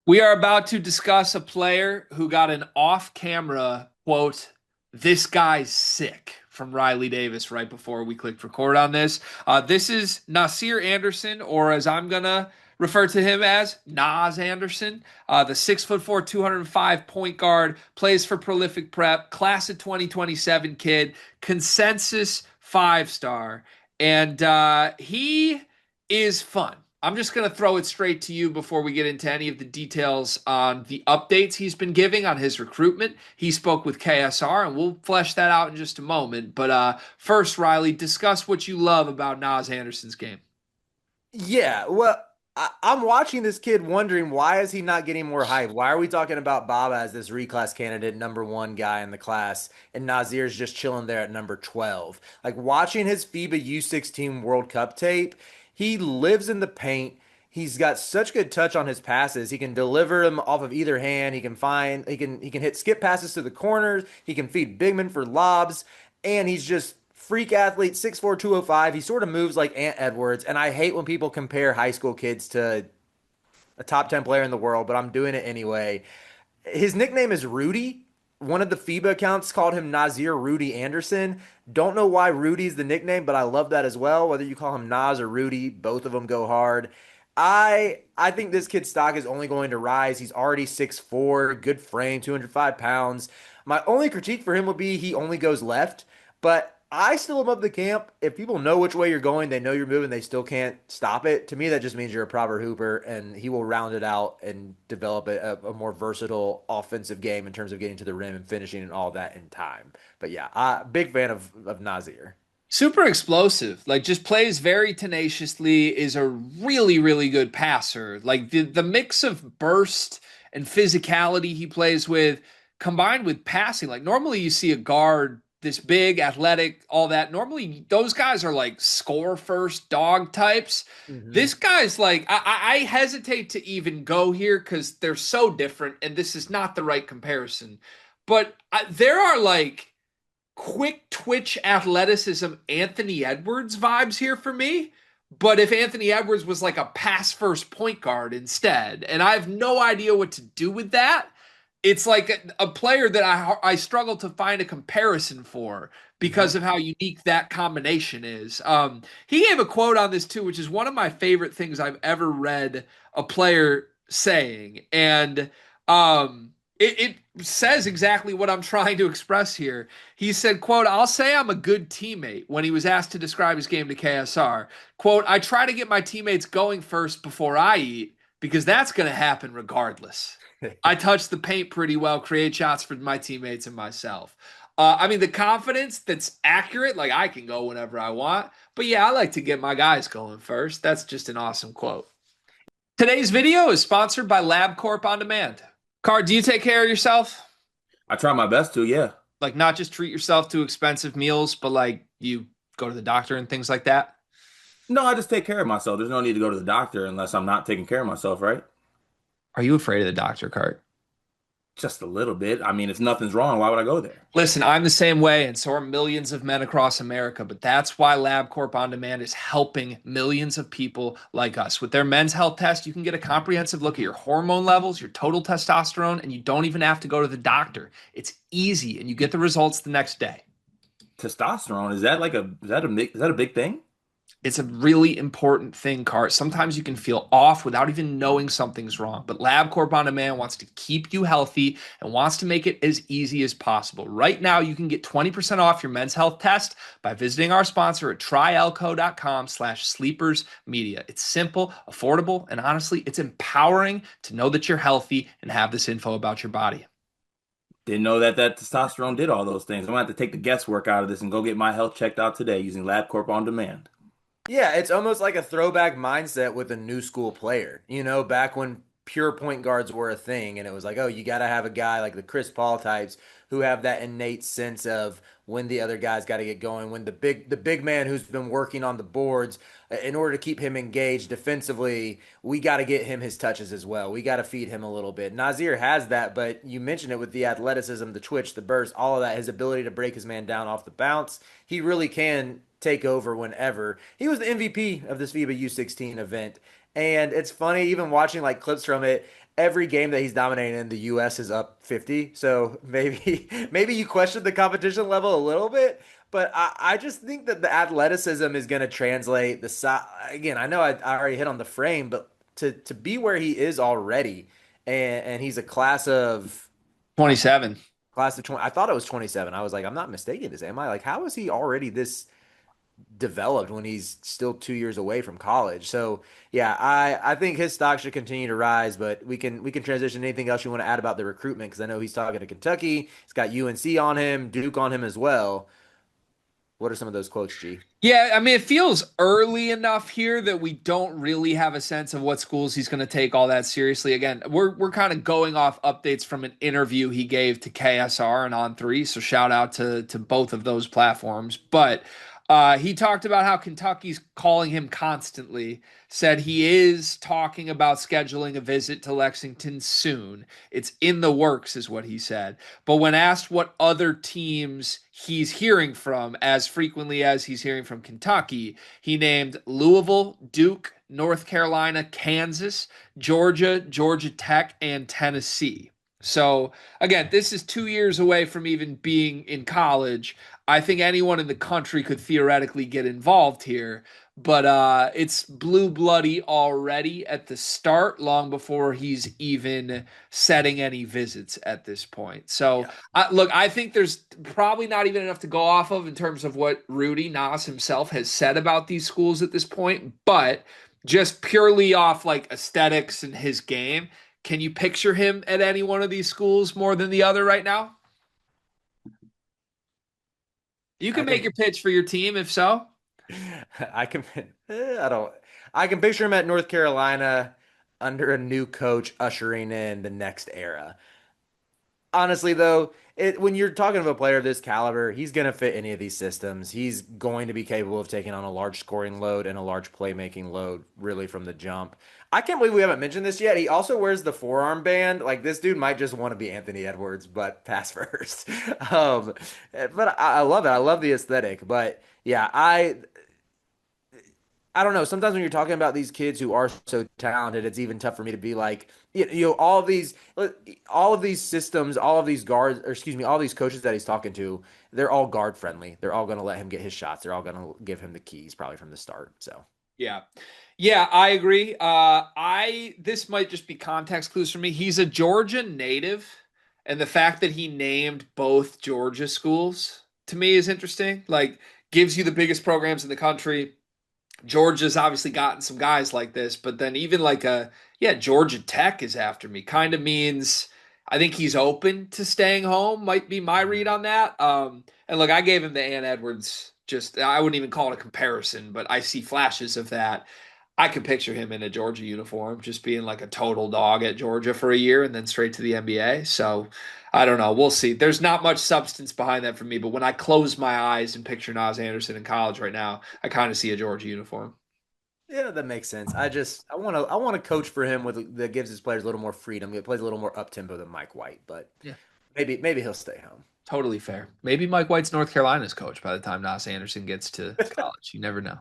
We are about to discuss a player who got an off-camera quote, "This guy's sick," from Riley Davis right before we clicked record on this. This is Nasir Anderson, or as I'm gonna refer to him as Nas Anderson, the 6'4", 205 point guard, plays for Prolific Prep, class of 2027 kid, consensus 5-star, and he is fun. I'm just going to throw it straight to you before we get into any of the details on the updates he's been giving on his recruitment. He spoke with KSR, and we'll flesh that out in just a moment. But first, Riley, discuss what you love about Nas Anderson's game. Yeah, well, I'm watching this kid wondering why is he not getting more hype? Why are we talking about Baba as this reclass candidate, number one guy in the class, and Nazir's just chilling there at number 12? Like watching his FIBA U16 World Cup tape, he lives in the paint. He's got such good touch on his passes. He can deliver them off of either hand. He can hit skip passes to the corners. He can feed big men for lobs, and he's just freak athlete, 6'4", 205. He sort of moves like Ant Edwards, and I hate when people compare high school kids to a top 10 player in the world, but I'm doing it anyway. His nickname is Rudy. One of the FIBA accounts called him Nasir Rudy Anderson. Don't know why Rudy's the nickname, but I love that as well. Whether you call him Nas or Rudy, both of them go hard. I think this kid's stock is only going to rise. He's already 6'4", good frame, 205 pounds. My only critique for him would be he only goes left, but I still am of the camp. If people know which way you're going, they know you're moving, they still can't stop it. To me, that just means you're a proper hooper, and he will round it out and develop a more versatile offensive game in terms of getting to the rim and finishing and all that in time. But yeah, big fan of Nazir. Super explosive, like just plays very tenaciously, is a really, really good passer. Like the mix of burst and physicality he plays with, combined with passing. Like normally you see a guard this big, athletic, all that. Normally those guys are like score first dog types. Hmm. This guy's like, I hesitate to even go here because they're so different, and this is not the right comparison. But there are like quick twitch athleticism Anthony Edwards vibes here for me. But if Anthony Edwards was like a pass first point guard instead, and I have no idea what to do with that, it's like a player that I struggle to find a comparison for Hmm. because of how unique that combination is. He gave a quote on this too, which is one of my favorite things I've ever read a player saying. And it says exactly what I'm trying to express here. He said, quote, "I'll say I'm a good teammate," when he was asked to describe his game to KSR. Quote, "I try to get my teammates going first before I eat because that's going to happen regardless. I touch the paint pretty well, create shots for my teammates and myself." I mean, the confidence that's accurate, like I can go whenever I want. But yeah, I like to get my guys going first. That's just an awesome quote. Today's video is sponsored by LabCorp On Demand. Car, do you take care of yourself? I try my best to, yeah. Like not just treat yourself to expensive meals, but like you go to the doctor and things like that? No, I just take care of myself. There's no need to go to the doctor unless I'm not taking care of myself, right? Are you afraid of the doctor, Cart? Just a little bit. I mean, if nothing's wrong, why would I go there? Listen, I'm the same way, and so are millions of men across America. But that's why LabCorp On Demand is helping millions of people like us. With their men's health test, you can get a comprehensive look at your hormone levels, your total testosterone, and you don't even have to go to the doctor. It's easy, and you get the results the next day. Testosterone, is that a big thing? It's a really important thing, Cart. Sometimes you can feel off without even knowing something's wrong. But LabCorp On Demand wants to keep you healthy and wants to make it as easy as possible. Right now, you can get 20% off your men's health test by visiting our sponsor at tryelco.com/sleepersmedia. It's simple, affordable, and honestly, it's empowering to know that you're healthy and have this info about your body. Didn't know that testosterone did all those things. I'm gonna have to take the guesswork out of this and go get my health checked out today using LabCorp on demand. Yeah, it's almost like a throwback mindset with a new school player. Back when pure point guards were a thing, and it was like, oh, you got to have a guy like the Chris Paul types who have that innate sense of when the other guy's got to get going, when the big man who's been working on the boards, in order to keep him engaged defensively, we got to get him his touches as well. We got to feed him a little bit. Nazir has that, but you mentioned it with the athleticism, the twitch, the burst, all of that, his ability to break his man down off the bounce. He really can take over whenever. He was the MVP of this FIBA U16 event. And it's funny, even watching like clips from it, every game that he's dominating in the US is up 50. So maybe maybe you question the competition level a little bit, but I just think that the athleticism is going to translate the size. Again, I know I already hit on the frame, but to be where he is already, and he's a uh, 27. class of 20. I thought it was 27. I was like, I'm not mistaken this, am I? Like, how is he already this developed when he's still 2 years away from college? So yeah, I think his stock should continue to rise, but we can transition to anything else you want to add about the recruitment, because I know he's talking to Kentucky. He's got UNC on him, Duke on him as well. What are some of those quotes, G? Yeah, I mean, it feels early enough here that we don't really have a sense of what schools he's going to take all that seriously. Again, we're kind of going off updates from an interview he gave to KSR and On3, so shout out to both of those platforms. But he talked about how Kentucky's calling him constantly, said he is talking about scheduling a visit to Lexington soon. It's in the works, is what he said. But when asked what other teams he's hearing from as frequently as he's hearing from Kentucky, he named Louisville, Duke, North Carolina, Kansas, Georgia, Georgia Tech, and Tennessee. So, again, this is 2 years away from even being in college. I think anyone in the country could theoretically get involved here, but it's blue bloody already at the start, long before he's even setting any visits at this point. So, Yeah. look, I think there's probably not even enough to go off of in terms of what Rudy Nas himself has said about these schools at this point, but just purely off like aesthetics and his game, can you picture him at any one of these schools more than the other right now? You I can make can your pitch for your team if so. I can I don't I can picture him at North Carolina under a new coach ushering in the next era. Honestly, though, when you're talking of a player of this caliber, he's going to fit any of these systems. He's going to be capable of taking on a large scoring load and a large playmaking load, really, from the jump. I can't believe we haven't mentioned this yet. He also wears the forearm band. Like, this dude might just want to be Anthony Edwards, but pass first. Um, but I love it. I love the aesthetic. But yeah, I don't know. Sometimes when you're talking about these kids who are so talented, it's even tough for me to be like, all of these systems, all of these guards, or excuse me, all these coaches that he's talking to, they're all guard friendly. They're all going to let him get his shots. They're all going to give him the keys probably from the start. So Yeah. Yeah, I agree. I this might just be context clues for me. He's a Georgia native, and the fact that he named both Georgia schools to me is interesting. Like, gives you the biggest programs in the country. Georgia's obviously gotten some guys like this, but then even like yeah, Georgia Tech is after me kind of means I think he's open to staying home, might be my read on that. And look, I gave him the Ann Edwards, just I wouldn't even call it a comparison, but I see flashes of that. I could picture him in a Georgia uniform, just being like a total dog at Georgia for a year and then straight to the NBA. So I don't know. We'll see. There's not much substance behind that for me, but when I close my eyes and picture Nas Anderson in college right now, I kind of see a Georgia uniform. yeah, that makes sense. I want to coach for him that gives his players a little more freedom. He plays a little more up tempo than Mike White, but Yeah, maybe he'll stay home. totally fair. Maybe Mike White's North Carolina's coach by the time Nas Anderson gets to college. You never know.